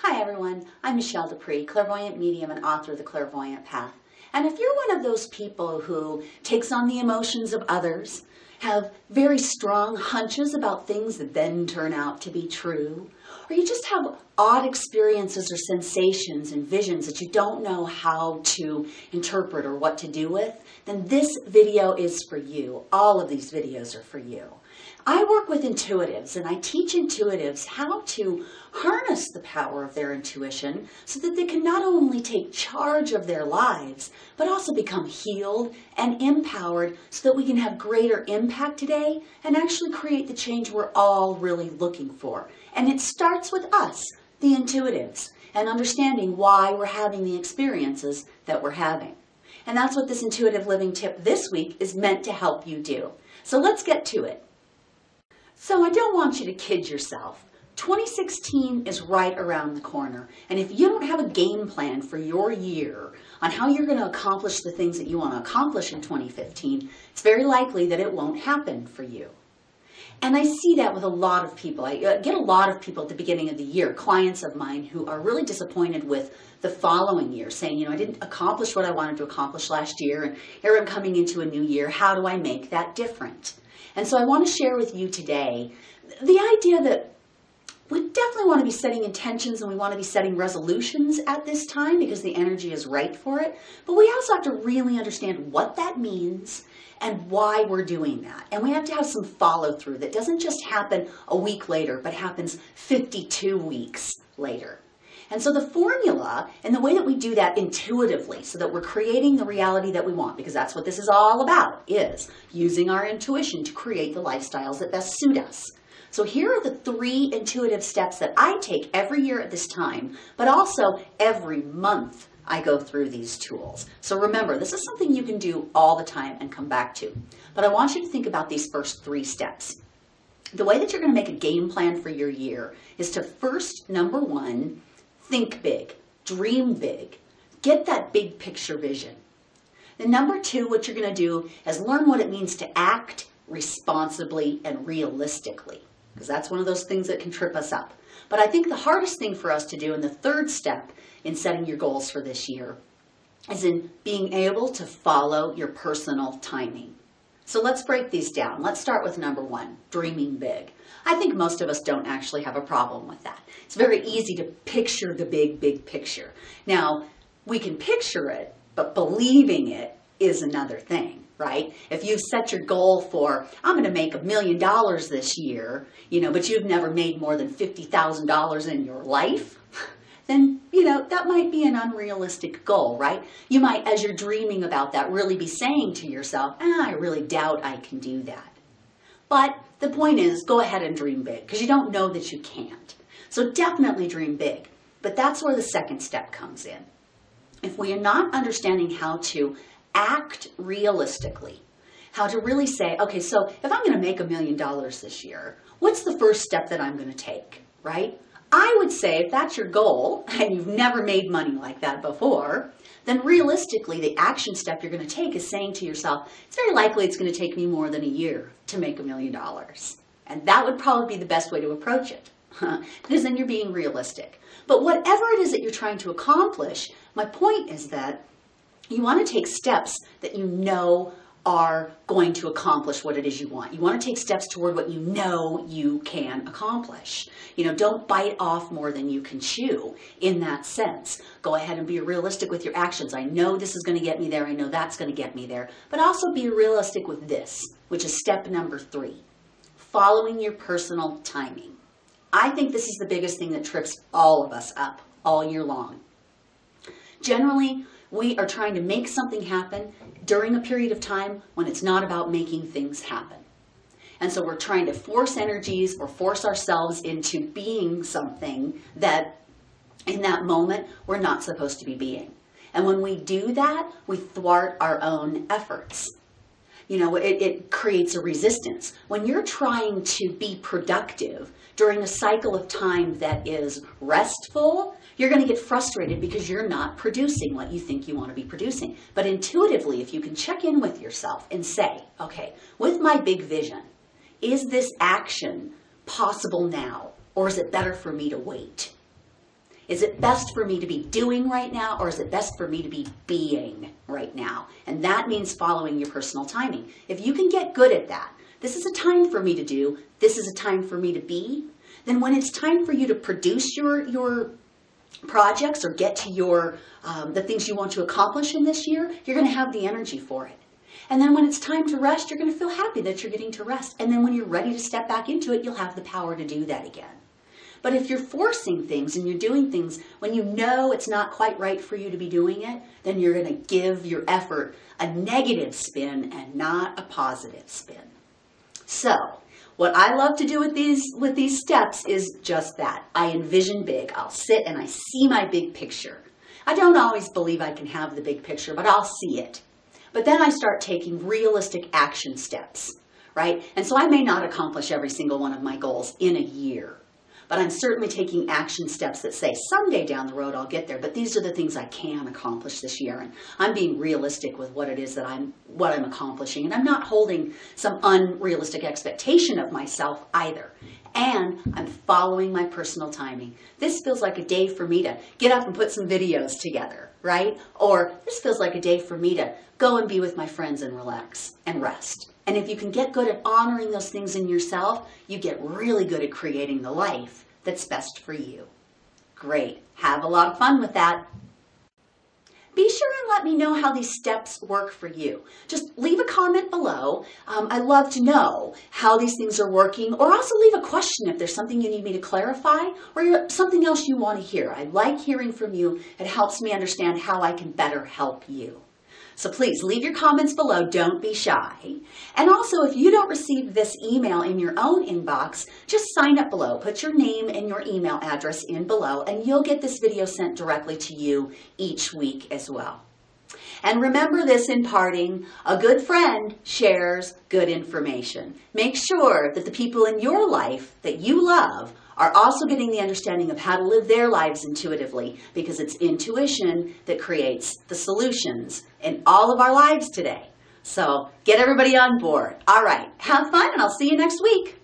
Hi everyone, I'm Michelle Dupree, clairvoyant medium and author of The Clairvoyant Path. And if you're one of those people who takes on the emotions of others, have very strong hunches about things that then turn out to be true, or you just have odd experiences or sensations and visions that you don't know how to interpret or what to do with, then this video is for you. All of these videos are for you. I work with intuitives and I teach intuitives how to harness the power of their intuition so that they can not only take charge of their lives, but also become healed and empowered so that we can have greater impact today and actually create the change we're all really looking for. And it starts with us, the intuitives, and understanding why we're having the experiences that we're having. And that's what this intuitive living tip this week is meant to help you do. So let's get to it. So I don't want you to kid yourself. 2016 is right around the corner. And if you don't have a game plan for your year on how you're going to accomplish the things that you want to accomplish in 2015, it's very likely that it won't happen for you. And I see that with a lot of people. I get a lot of people at the beginning of the year, clients of mine who are really disappointed with the following year, saying, I didn't accomplish what I wanted to accomplish last year, and here I'm coming into a new year. How do I make that different? And so I want to share with you today the idea that we definitely want to be setting intentions and we want to be setting resolutions at this time because the energy is right for it. But we also have to really understand what that means and why we're doing that. And we have to have some follow through that doesn't just happen a week later, but happens 52 weeks later. And so the formula and the way that we do that intuitively so that we're creating the reality that we want, because that's what this is all about, is using our intuition to create the lifestyles that best suit us. So here are the 3 intuitive steps that I take every year at this time, but also every month I go through these tools. So remember, this is something you can do all the time and come back to. But I want you to think about these first 3 steps. The way that you're going to make a game plan for your year is to first, number 1, think big, dream big, get that big picture vision. Then number 2, what you're going to do is learn what it means to act responsibly and realistically, because that's one of those things that can trip us up. But I think the hardest thing for us to do, and the 3rd step in setting your goals for this year, is in being able to follow your personal timing. So let's break these down. Let's start with number 1, dreaming big. I think most of us don't actually have a problem with that. It's very easy to picture the big picture. Now, we can picture it, but believing it is another thing, right? If you've set your goal for, I'm going to make $1 million this year, but you've never made more than $50,000 in your life, then, that might be an unrealistic goal, right? You might, as you're dreaming about that, really be saying to yourself, I really doubt I can do that. But the point is, go ahead and dream big, because you don't know that you can't. So definitely dream big. But that's where the 2nd step comes in. If we are not understanding how to act realistically, how to really say, okay, so if I'm going to make $1 million this year, what's the first step that I'm going to take, right? I would say if that's your goal and you've never made money like that before, then realistically the action step you're going to take is saying to yourself, it's very likely it's going to take me more than a year to make $1 million. And that would probably be the best way to approach it, because then you're being realistic. But whatever it is that you're trying to accomplish, my point is that you want to take steps that you know are going to accomplish what it is you want. You want to take steps toward what you know you can accomplish. Don't bite off more than you can chew in that sense. Go ahead and be realistic with your actions. I know this is going to get me there. I know that's going to get me there. But also be realistic with this, which is step number 3, following your personal timing. I think this is the biggest thing that trips all of us up all year long. Generally, we are trying to make something happen during a period of time when it's not about making things happen. And so we're trying to force energies or force ourselves into being something that in that moment we're not supposed to be being. And when we do that, we thwart our own efforts. It creates a resistance. When you're trying to be productive during a cycle of time that is restful, you're going to get frustrated because you're not producing what you think you want to be producing. But intuitively, if you can check in with yourself and say, okay, with my big vision, is this action possible now, or is it better for me to wait? Is it best for me to be doing right now, or is it best for me to be being right now? And that means following your personal timing. If you can get good at that, this is a time for me to do, this is a time for me to be, then when it's time for you to produce your projects or get to your the things you want to accomplish in this year, you're going to have the energy for it. And then when it's time to rest, you're going to feel happy that you're getting to rest. And then when you're ready to step back into it, you'll have the power to do that again. But if you're forcing things and you're doing things when you know it's not quite right for you to be doing it, then you're going to give your effort a negative spin and not a positive spin. So, what I love to do with these steps is just that. I envision big. I'll sit and I see my big picture. I don't always believe I can have the big picture, but I'll see it. But then I start taking realistic action steps, right? And so I may not accomplish every single one of my goals in a year, but I'm certainly taking action steps that say someday down the road I'll get there, but these are the things I can accomplish this year. And I'm being realistic with what it is that I'm accomplishing. And I'm not holding some unrealistic expectation of myself either. And I'm following my personal timing. This feels like a day for me to get up and put some videos together, right? Or this feels like a day for me to go and be with my friends and relax and rest. And if you can get good at honoring those things in yourself, you get really good at creating the life that's best for you. Great. Have a lot of fun with that. Be sure and let me know how these steps work for you. Just leave a comment below. I'd love to know how these things are working, or also leave a question if there's something you need me to clarify or something else you want to hear. I like hearing from you. It helps me understand how I can better help you. So please leave your comments below. Don't be shy. And also, if you don't receive this email in your own inbox, just sign up below. Put your name and your email address in below, and you'll get this video sent directly to you each week as well. And remember this in parting, a good friend shares good information. Make sure that the people in your life that you love are also getting the understanding of how to live their lives intuitively, because it's intuition that creates the solutions in all of our lives today. So get everybody on board. All right, have fun, and I'll see you next week.